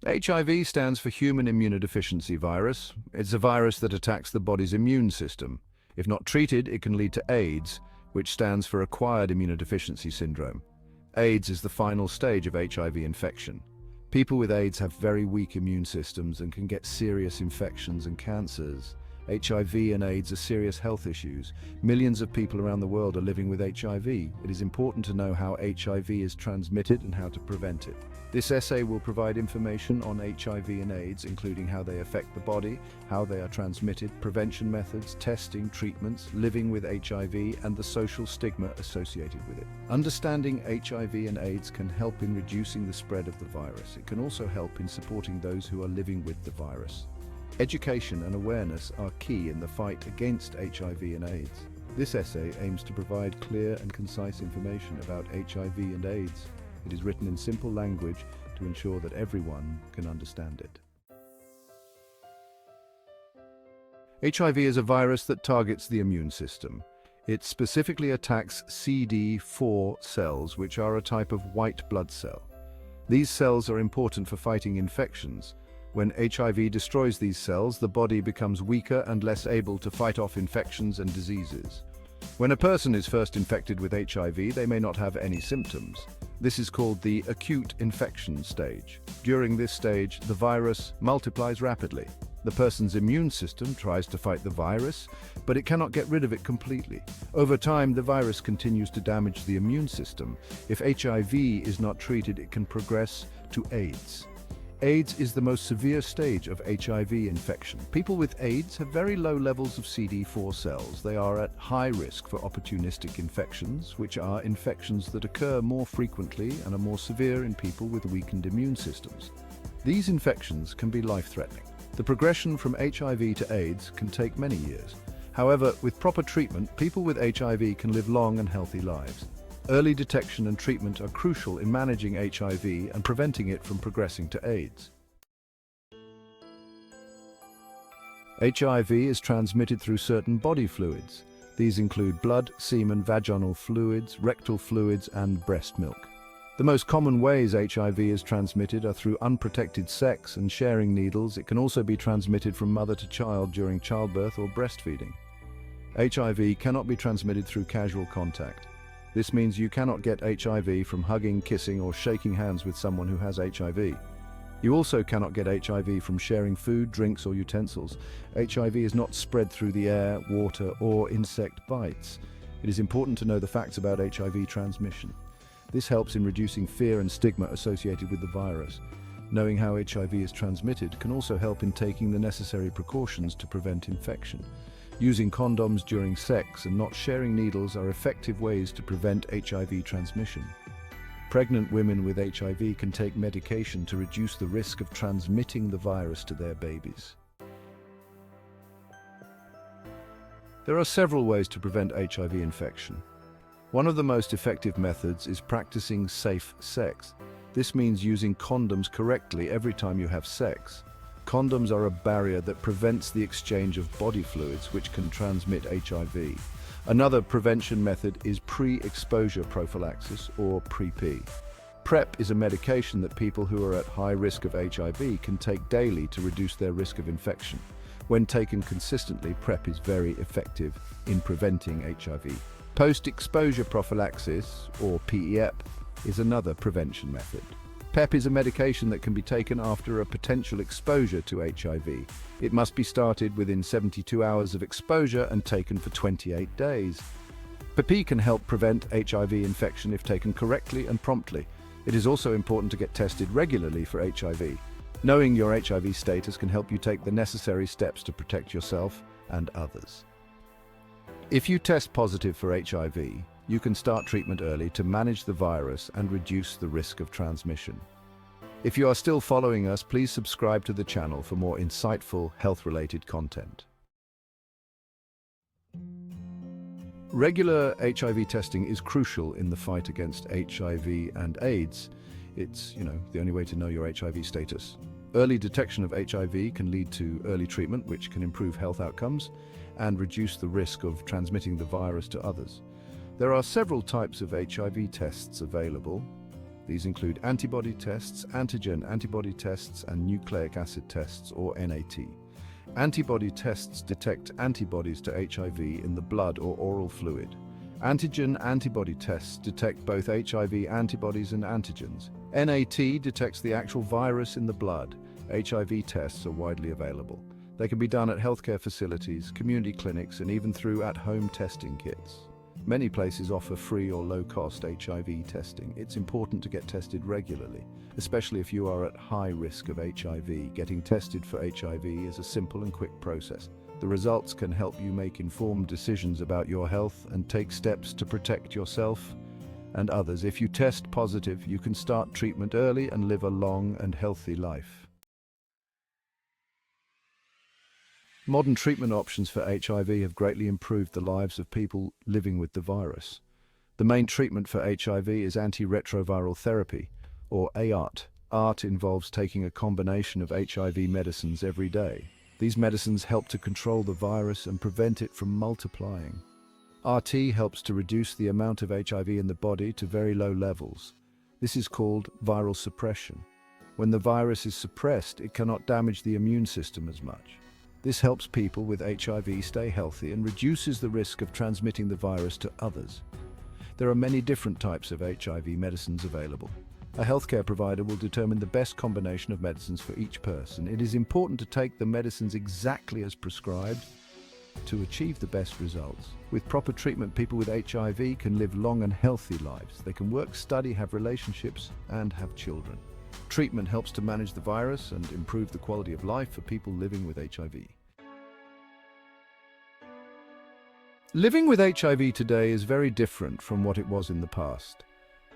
HIV stands for human immunodeficiency virus. It's a virus that attacks the body's immune system. If not treated, it can lead to AIDS, which stands for acquired immunodeficiency syndrome. AIDS is the final stage of HIV infection. People with AIDS have very weak immune systems and can get serious infections and cancers. HIV and AIDS are serious health issues. Millions of people around the world are living with HIV. It is important to know how HIV is transmitted and how to prevent it. This essay will provide information on HIV and AIDS, including how they affect the body, how they are transmitted, prevention methods, testing, treatments, living with HIV, and the social stigma associated with it. Understanding HIV and AIDS can help in reducing the spread of the virus. It can also help in supporting those who are living with the virus. Education and awareness are key in the fight against HIV and AIDS. This essay aims to provide clear and concise information about HIV and AIDS. It is written in simple language to ensure that everyone can understand it. HIV is a virus that targets the immune system. It specifically attacks CD4 cells, which are a type of white blood cell. These cells are important for fighting infections. When HIV destroys these cells, the body becomes weaker and less able to fight off infections and diseases. When a person is first infected with HIV, they may not have any symptoms. This is called the acute infection stage. During this stage, the virus multiplies rapidly. The person's immune system tries to fight the virus, but it cannot get rid of it completely. Over time, the virus continues to damage the immune system. If HIV is not treated, it can progress to AIDS. AIDS is the most severe stage of HIV infection. People with AIDS have very low levels of CD4 cells. They are at high risk for opportunistic infections, which are infections that occur more frequently and are more severe in people with weakened immune systems. These infections can be life-threatening. The progression from HIV to AIDS can take many years. However, with proper treatment, people with HIV can live long and healthy lives. Early detection and treatment are crucial in managing HIV and preventing it from progressing to AIDS. HIV is transmitted through certain body fluids. These include blood, semen, vaginal fluids, rectal fluids, and breast milk. The most common ways HIV is transmitted are through unprotected sex and sharing needles. It can also be transmitted from mother to child during childbirth or breastfeeding. HIV cannot be transmitted through casual contact. This means you cannot get HIV from hugging, kissing, or shaking hands with someone who has HIV. You also cannot get HIV from sharing food, drinks, or utensils. HIV is not spread through the air, water, or insect bites. It is important to know the facts about HIV transmission. This helps in reducing fear and stigma associated with the virus. Knowing how HIV is transmitted can also help in taking the necessary precautions to prevent infection. Using condoms during sex and not sharing needles are effective ways to prevent HIV transmission. Pregnant women with HIV can take medication to reduce the risk of transmitting the virus to their babies. There are several ways to prevent HIV infection. One of the most effective methods is practicing safe sex. This means using condoms correctly every time you have sex. Condoms are a barrier that prevents the exchange of body fluids, which can transmit HIV. Another prevention method is pre-exposure prophylaxis, or PrEP. PrEP is a medication that people who are at high risk of HIV can take daily to reduce their risk of infection. When taken consistently, PrEP is very effective in preventing HIV. Post-exposure prophylaxis, or PEP, is another prevention method. PEP is a medication that can be taken after a potential exposure to HIV. It must be started within 72 hours of exposure and taken for 28 days. PEP can help prevent HIV infection if taken correctly and promptly. It is also important to get tested regularly for HIV. Knowing your HIV status can help you take the necessary steps to protect yourself and others. If you test positive for HIV, you can start treatment early to manage the virus and reduce the risk of transmission. If you are still following us, please subscribe to the channel for more insightful health-related content. Regular HIV testing is crucial in the fight against HIV and AIDS. It's, the only way to know your HIV status. Early detection of HIV can lead to early treatment, which can improve health outcomes and reduce the risk of transmitting the virus to others. There are several types of HIV tests available. These include antibody tests, antigen antibody tests, and nucleic acid tests, or NAT. Antibody tests detect antibodies to HIV in the blood or oral fluid. Antigen antibody tests detect both HIV antibodies and antigens. NAT detects the actual virus in the blood. HIV tests are widely available. They can be done at healthcare facilities, community clinics, and even through at-home testing kits. Many places offer free or low-cost HIV testing. It's important to get tested regularly, especially if you are at high risk of HIV. Getting tested for HIV is a simple and quick process. The results can help you make informed decisions about your health and take steps to protect yourself and others. If you test positive, you can start treatment early and live a long and healthy life. Modern treatment options for HIV have greatly improved the lives of people living with the virus. The main treatment for HIV is antiretroviral therapy, or ART. ART involves taking a combination of HIV medicines every day. These medicines help to control the virus and prevent it from multiplying. RT helps to reduce the amount of HIV in the body to very low levels. This is called viral suppression. When the virus is suppressed, it cannot damage the immune system as much. This helps people with HIV stay healthy and reduces the risk of transmitting the virus to others. There are many different types of HIV medicines available. A healthcare provider will determine the best combination of medicines for each person. It is important to take the medicines exactly as prescribed to achieve the best results. With proper treatment, people with HIV can live long and healthy lives. They can work, study, have relationships, and have children. Treatment helps to manage the virus and improve the quality of life for people living with HIV. Living with HIV today is very different from what it was in the past.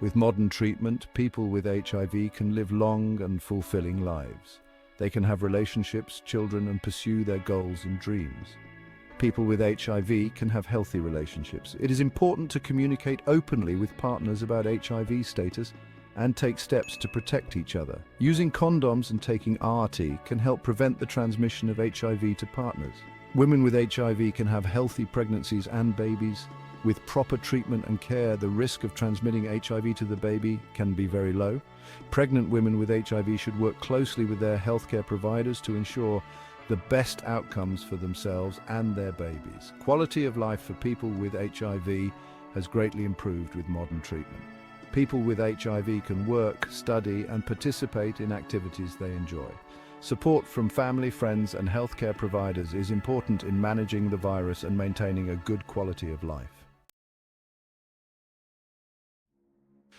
With modern treatment, people with HIV can live long and fulfilling lives. They can have relationships, children, and pursue their goals and dreams. People with HIV can have healthy relationships. It is important to communicate openly with partners about HIV status and take steps to protect each other. Using condoms and taking RT can help prevent the transmission of HIV to partners. Women with HIV can have healthy pregnancies and babies. With proper treatment and care, the risk of transmitting HIV to the baby can be very low. Pregnant women with HIV should work closely with their healthcare providers to ensure the best outcomes for themselves and their babies. Quality of life for people with HIV has greatly improved with modern treatment. People with HIV can work, study, and participate in activities they enjoy. Support from family, friends, and healthcare providers is important in managing the virus and maintaining a good quality of life.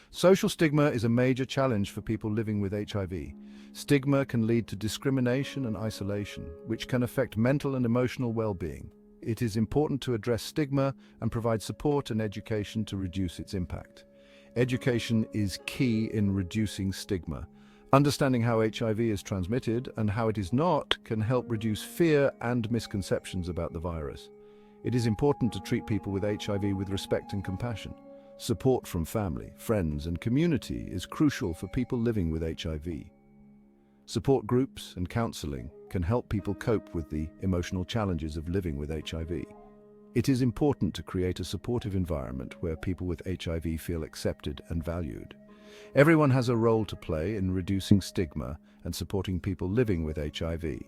Social stigma is a major challenge for people living with HIV. Stigma can lead to discrimination and isolation, which can affect mental and emotional well-being. It is important to address stigma and provide support and education to reduce its impact. Education is key in reducing stigma. Understanding how HIV is transmitted and how it is not can help reduce fear and misconceptions about the virus. It is important to treat people with HIV with respect and compassion. Support from family, friends, and community is crucial for people living with HIV. Support groups and counseling can help people cope with the emotional challenges of living with HIV. It is important to create a supportive environment where people with HIV feel accepted and valued. Everyone has a role to play in reducing stigma and supporting people living with HIV.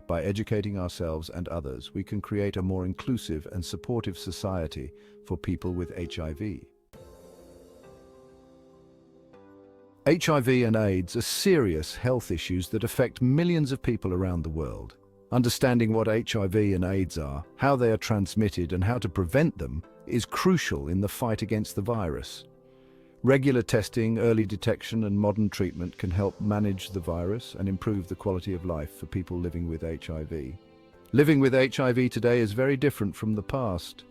By educating ourselves and others, we can create a more inclusive and supportive society for people with HIV. HIV and AIDS are serious health issues that affect millions of people around the world. Understanding what HIV and AIDS are, how they are transmitted, and how to prevent them is crucial in the fight against the virus. Regular testing, early detection, and modern treatment can help manage the virus and improve the quality of life for people living with HIV. Living with HIV today is very different from the past.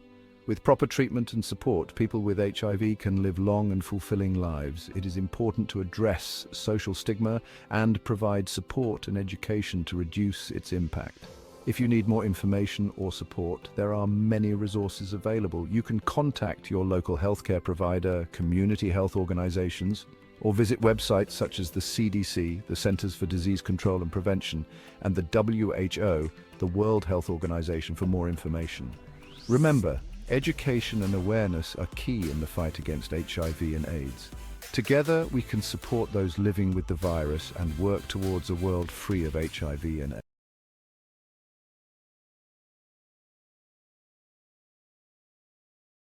With proper treatment and support, people with HIV can live long and fulfilling lives. It is important to address social stigma and provide support and education to reduce its impact. If you need more information or support, there are many resources available. You can contact your local healthcare provider, community health organizations, or visit websites such as the CDC, the Centers for Disease Control and Prevention, and the WHO, the World Health Organization, for more information. Remember, education and awareness are key in the fight against HIV and AIDS. Together, we can support those living with the virus and work towards a world free of HIV and AIDS.